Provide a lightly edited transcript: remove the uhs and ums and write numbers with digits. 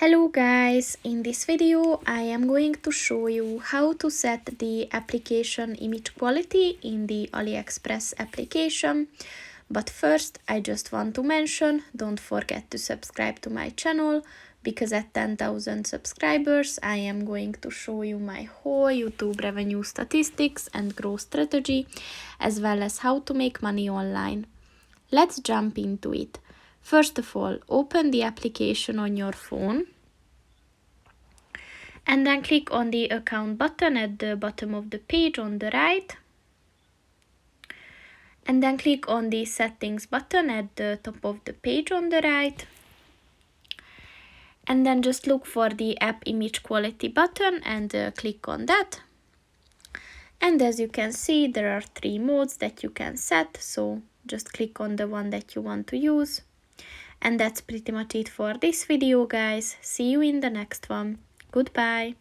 Hello guys, in this video I am going to show you how to set the application image quality in the AliExpress application. But first I just want to mention, don't forget to subscribe to my channel, because at 10,000 subscribers I am going to show you my whole YouTube revenue statistics and growth strategy, as well as how to make money online. Let's jump into it. First of all, open the application on your phone and then click on the account button at the bottom of the page on the right, and then click on the settings button at the top of the page on the right, and then just look for the app image quality button and click on that. And as you can see, there are 3 modes that you can set, so just click on the one that you want to use. And that's pretty much it for this video, guys. See you in the next one. Goodbye.